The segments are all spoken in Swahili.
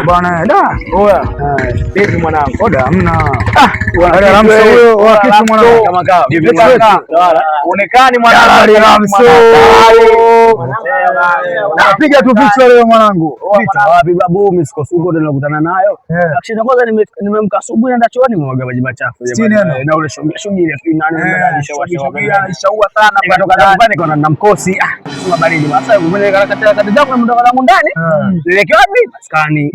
Bwana da. Oya. Vipi mwanangu? Oda hamna. Bwana Ramso huyo wa kitu mwanangu kama kawa. Vipi mwanangu? Uonekani mwanangu Ramso. Napiga tu picha leo mwanangu. Picha wapi babu? Mimi sikosuko ndio nakutana nayo. Akisha kwanza nimemka asubuhi naenda chooni mwaga maji machafu. Na ule shughuli ile nani alishaua sana kutoka ndani kwa na mkosi. Sema baridi. Sasa umeelekea kati zangu na mdogo wangu ndani. Nielekea wapi? Maskani.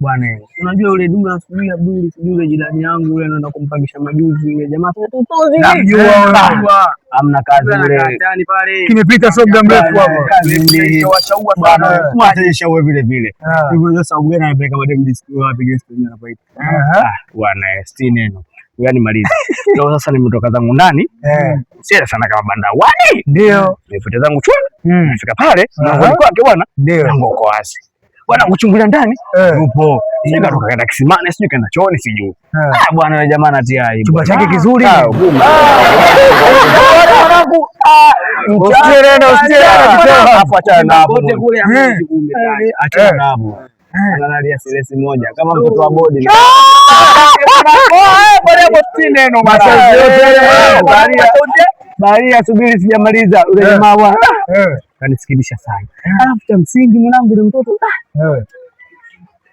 Bwana, unajua ule dula asubuhi Abduli, sijui yule jirani yangu yule anaenda kumpangisha majuzi yule jamaa tutozi. Namjua. Hamna kazi yule. Kimepita sio muda mrefu hapo. Washaua sana. Mwatashaua vile vile. Hivyo sasa ugeni anapeleka madem disco wapi guest anapoita. Bwana, sti neno. Yaani maliza. Leo sasa nimetoka zangu ndani. Sio sana kama banda wani. Ndio. Nifuta zangu chua. Nifika pale, na kwake bwana. Ndio. Ngoko wazi. Bwana kuchungulia ndani yupo. Sika toka kaenda kisimani sijui kaenda chooni sijui. Bwana yule jamaa anatia aibu. Chumba chake kizuri. Mwanangu afuata na hapo. Acha na hapo. Analia silesi moja kama mtoto wa bodi. Bwana hapo neno Baria subiri sijamaliza ule jamaa bwana. Kanisikilisha sana. Alafu cha msingi mwanangu ni mtoto.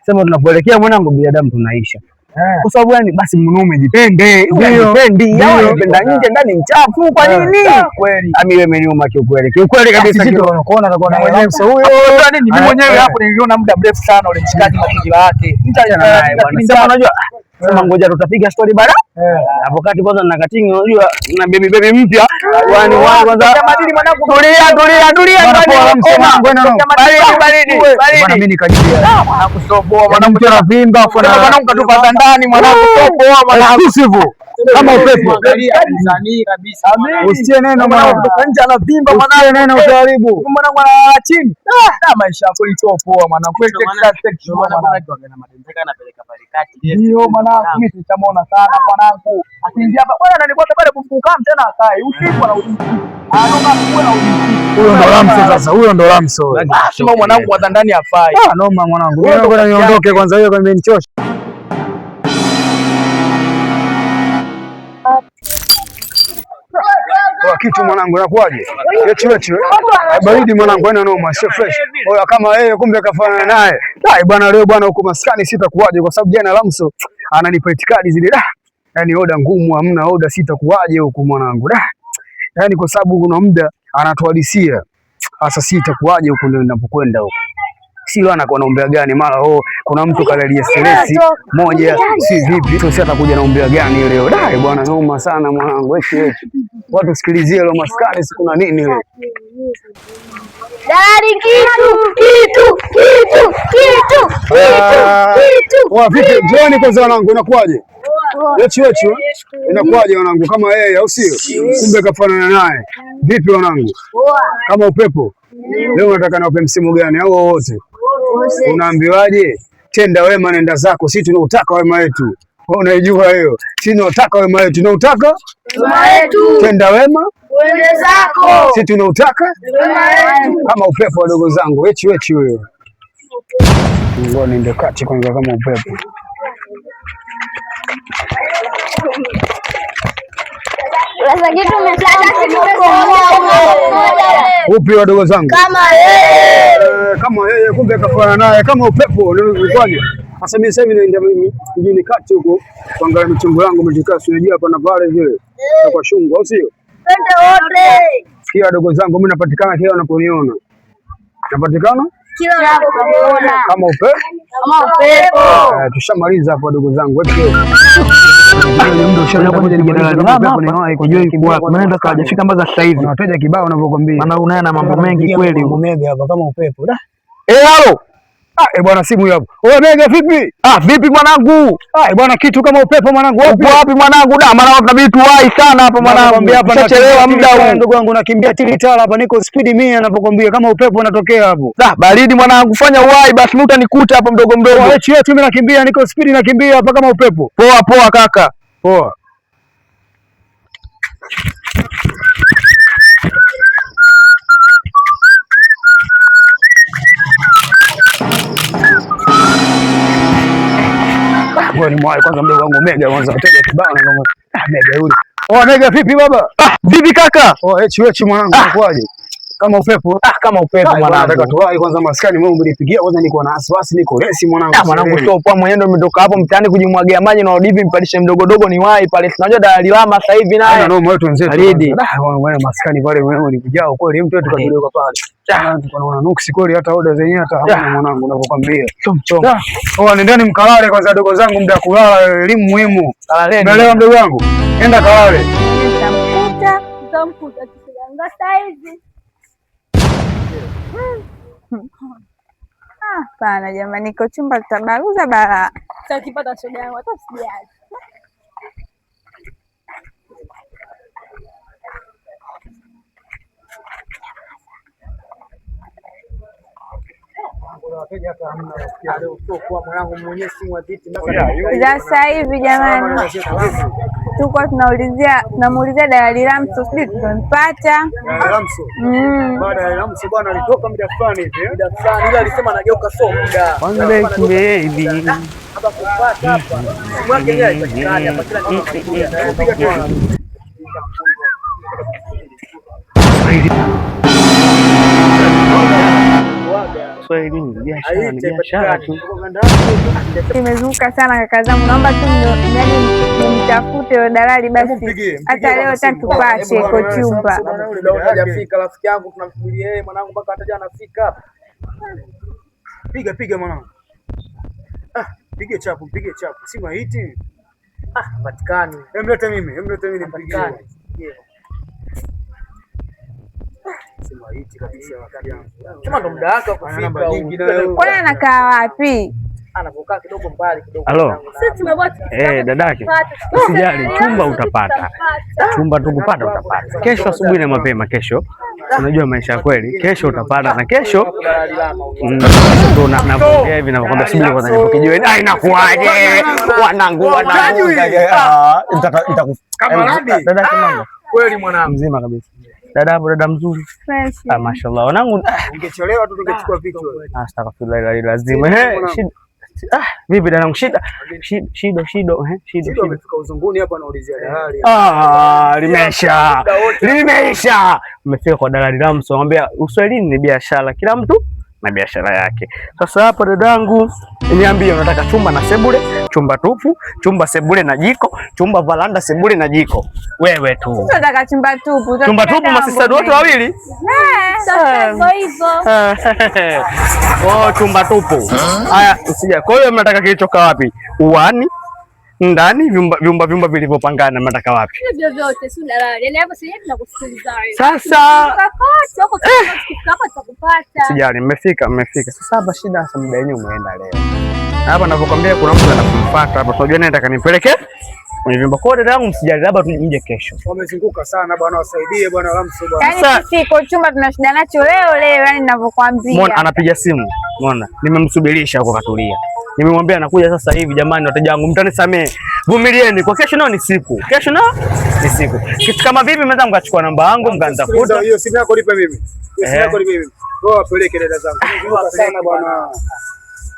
Sema tunapoelekea mwanangu binadamu tunaisha. Kwa sababu yani basi mwanaume jipende. Jipendi. Anapenda nje ndani mchafu kwa nini? Kweli. Ami wewe umeniuma kiukweli. Kiukweli kabisa unaona atakuwa na mwenyewe huyo. Yaani mimi mwenyewe hapo niliona muda mrefu sana ule mshikaji mazingira yake. Nitaja naye bwana. Sema unajua sema ngoja tutapiga story bara. Hapo kati kwanza na katingi unajua na baby mpya. Wani kwanza madini mwanangu tulia. Baridi. Bwana mimi nikajia. Mwanangu sio poa mwanangu tena vimba afu na mwanangu katupa ndani mwanangu sio poa mwanangu sivyo. Kama upepo. Msanii kabisa. Usitie neno mwanangu kutoka nje anavimba mwanangu. Usitie neno utaharibu. Mwanangu ana chini. Maisha yako sio poa mwanangu. Kweli section mwanangu ana madendeka anapeleka pale kati. Ndio mwanangu mimi tutamwona sana mwanangu. Akiingia hapa bwana ananikwata pale kumfukam tena akae. Usiku na usiku. Huyo ndo Ramso sasa. Huyo ndo Ramso. Sema mwanangu wa ndani afai. Noma mwanangu. Mimi ngoja niondoke kwanza hiyo kama imenichosha. Kwa kitu mwanangu nakuaje? Yechi. Baridi mwanangu haina noma, sio fresh. Oya kama yeye kumbe kafanana naye. Dai bwana leo bwana huko maskani sitakuaje kwa sababu jana Ramso ananipa itikadi zile da. Yaani oda ngumu hamna oda sitakuaje huko mwanangu da. Yaani kwa sababu kuna muda anatuhadisia. Sasa sitakuaje huko ndio ninapokwenda huko. Sio anakuwa naombea gani mara kuna mtu kalalia stress moja si vipi sio atakuja naombea gani leo dai bwana noma sana mwanangu eti watu sikilizie leo maskani siku na nini leo dari kitu wa vipi jioni kwanza wanangu inakuaje eti inakuaje wanangu kama yeye au sio kumbe kafanana naye vipi wanangu kama upepo leo unataka na upe msimu gani au wote unaambiwaje? Tenda wema nenda zako, sisi tunautaka wema wetu. Wewe unaijua hiyo. Sisi tunautaka wema wetu. Tunautaka wema wetu. Tenda wema nenda zako. Sisi tunautaka wema wetu. Kama upepo wadogo zangu. Wechi wewe. Ngoja niende kati kwanza kama upepo. Sasa kitu upi wadogo zangu? Kama yeye kumbe kafanana naye kama upepo nilikuwaje? Sasa mimi sasa naenda mjini kati huko kuangalia michongo yangu mlikaa unajua hapa na pale vile. Kwa shungu au sio? Twende wote. Sikia wadogo zangu mimi napatikana kila unaponiona. Napatikana? Kila unapoona. Kama upepo? Kama upepo. Tushamaliza hapo wadogo zangu. Unaenda kwa hajafika mpaka sasa hivi. Wateja kibao unavyokuambia. Maana unaye na mambo mengi kweli. Umega hapa kama upepo. Halo. Bwana simu hapo. Wewe Mega vipi? Vipi mwanangu? Bwana kitu kama upepo mwanangu. Wapi mwanangu? Maana tunabidi tuwahi sana hapa mwanangu. Tutachelewa muda huu. Ndugu wangu nakimbia tilitala hapa, niko speed 100 ninapokuambia kama upepo unatokea hapo. Baridi mwanangu, fanya uwahi basi, mimi utanikuta hapo mdogo. Wewe mimi nakimbia, niko speed nakimbia hapa kama upepo. Poa kaka. Poa. Ni mwai kwanza mdogo wangu Mega kwanza wateja kibao na kama Mega yule. Mega vipi baba? Vipi kaka? Echi mwanangu unakuaje? Kama upepo. Kama upepo mwanangu. Nataka tuwahi kwanza maskani Mungu nipigia kwanza, niko na wasiwasi, niko resi mwanangu. Mwanangu sio poa, mwenyewe ndo umetoka hapo mtaani kujimwagia maji na odivi mpalishe mdogo ni wahi pale. Tunajua Dalali Lama sasa hivi naye. Ndio wewe wenzetu. Wewe maskani pale wewe ulikujaa kweli, mtu wetu kadoleka pale. Tunaona nuksi kweli, hata oda zenyewe hata hamna mwanangu, ninakwambia. Nendeni mkalale kwanza dogo zangu, muda kulala elimu muhimu. Unaelewa mdogo wangu? Nenda kalale. Tutamkuta kisianga saizi. Hapana jamani, niko chumba tutabaruza balaa. Sasa ukipata shoga yangu hata usijali. Sasa hivi jamani, tuko tunamuulizia Dalali Lamso, sijui tumempata. Baada ya Lamso bwana alitoka muda fulani hivi. Ile alisema anageuka so muda. Baby. Hapa kupata hapa. Mwake yeye haipatikani hapa, kila kitu anapiga. Swahili ni biashara tu. Imezunguka sana kaka zangu, naomba tu nimtafute Dalali basi, hata leo tatupashe iko chumba. Hajafika rafiki yangu, tunamsubiria yeye mwanangu mpaka ataja anafika hapa. Piga mwanangu. Pige chapu. Si mahiti. Patikani. Mlete mimi nipigie. Sema hiti kabisa wakati yangu. Sema ndo muda wake wa kufika. Kwani anakaa wapi? Anapokaa kidogo mbali kidogo. Halo. Dadake. Usijali, chumba utapata. Chumba tukupata utapata. Kesho asubuhi na mapema kesho. Unajua maisha ya kweli. Kesho utapata na kesho. Ndo naongea hivi nakwambia, subiri kwanza nipokijue. Inakuaje? Wanangu. Dadake mambo. Kweli mwanangu. Mzima kabisa. Dada mzuri. Mashallah. Wanangu ungechelewa tu tungechukua picha. Astaghfirullah, lazima. Vipi dadangu, shida. Umefika uzunguni hapa naulizia Dalali. Limeisha. Umefika kwa Dalali Lamso, anambia Uswahilini ni biashara, kila mtu na biashara yake. Sasa hapa dadangu, niambie unataka chumba na sebule, chumba tupu, chumba sebule na jiko, chumba varanda sebule na jiko. Wewe tu. Unataka chumba tupu. Chumba tupu masista wote wawili? Sasa hivyo. Chumba tupu. Haya, usija. Kwa hiyo mnataka kilichoka wapi? Uani? Ndani vyumba vilivyopangana mnataka wapi? Hivyo vyote si Dalali. Yaani hapo sasa tunakusikiliza wewe. Sasa hapo tutakupata. Sijali, mmefika. Sasa hapa shida sasa, muda wenyewe umeenda leo. Hapa ninapokuambia kuna mtu anakufuata hapa. Unajua nani nataka nipeleke? Kwenye vyumba kwa dada yangu, msijali, labda tuje kesho. Wamezunguka sana bwana, wasaidie bwana Lamso bwana. Yaani siko chumba tunashida nacho leo, yaani ninavyokuambia. Mbona anapiga simu? Mbona? Nimemsubirisha huko katulia. Nimemwambia anakuja sasa hivi. Jamani wateja wangu, mtanisamee. Vumilieni kwa kesho nao ni siku. Kitu kama vipi mnaweza mkachukua namba yangu mkanitafuta. Hiyo simu yako lipe mimi. Kwa peleke dada zangu. Zunguka sana bwana.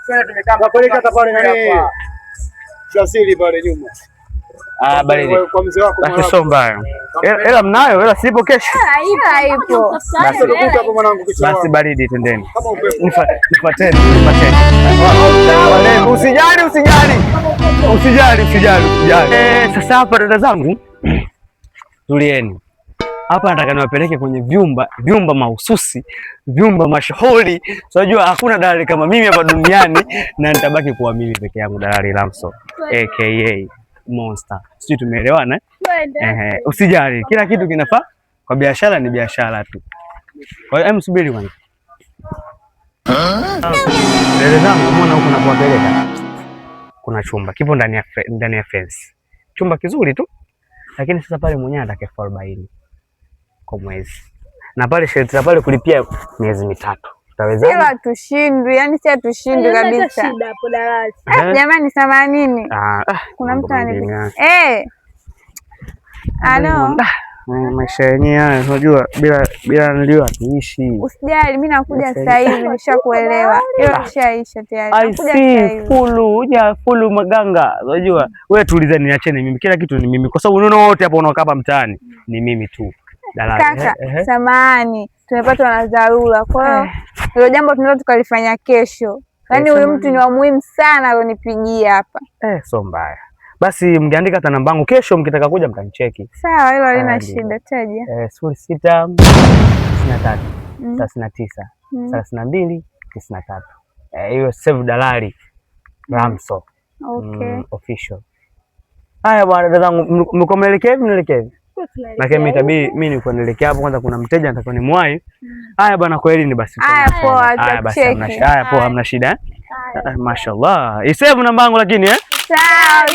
Sasa tumekaa peleka hata pale nani? Jasili pale nyuma. Baridi. Kwa mzee wako basi sio mbaya. Hela mnayo, hela sipo kesho. Haipo. Basi baridi, tendeni. Nifuateni. Usijali. Sasa hapa dada zangu, tulieni. Hapa nataka niwapeleke kwenye vyumba mahususi, vyumba mashuhuri. Unajua hakuna dalali kama mimi hapa duniani, na nitabaki kuwa mimi peke yangu, Dalali Lamso aka Monster. Sisi tumeelewana? Usijali, kila kitu kinafaa kwa biashara, ni biashara tu. Kwa hiyo msubiri kwanza. Dada zangu, umeona huko napowapeleka? Kuna chumba kipo ndani ya fence. Chumba kizuri tu. Lakini sasa pale mwenyewe anataka 40 kwa mwezi. Na pale shelter pale kulipia miezi 3. Utaweza? Ila tushindwe, yani si atushindwe kabisa. Shida hapo darasa. Jamani 80. Kuna mtu ananipigia. Alo. Maisha yenyewe unajua bila nilio hatuishi. Usijali, mimi nakuja sasa hivi nishakuelewa. Hilo lishaisha tayari. Nakuja sasa hivi. Fulu maganga. Unajua wewe tuliza niacheni mimi. Kila kitu ni mimi. Kwa sababu unaona wote hapo unaokaa hapa mtaani ni mimi tu. Dalali. Kaka, samahani. Tumepatwa na dharura. Kwa hiyo hilo jambo tunaweza tukalifanya kesho. Yaani huyu mtu ni wa muhimu sana alionipigia hapa. So mbaya. Basi mngeandika hata namba yangu, kesho mkitaka kuja mtanicheki. Sawa, hilo halina shida. Taja. 06 93 39 32 93. Hiyo save dalali Ramso. Okay. Official. Haya bwana, dada zangu, mko mwelekea hivi nielekea hivi? Na kama itabidi mimi niko nielekea hapo, kwanza kuna mteja nataka nimwahi. Haya bwana, kweli ni basi. Haya poa, haya basi, haya poa, hamna shida. Mashaallah. Isave namba yangu lakini Sawa.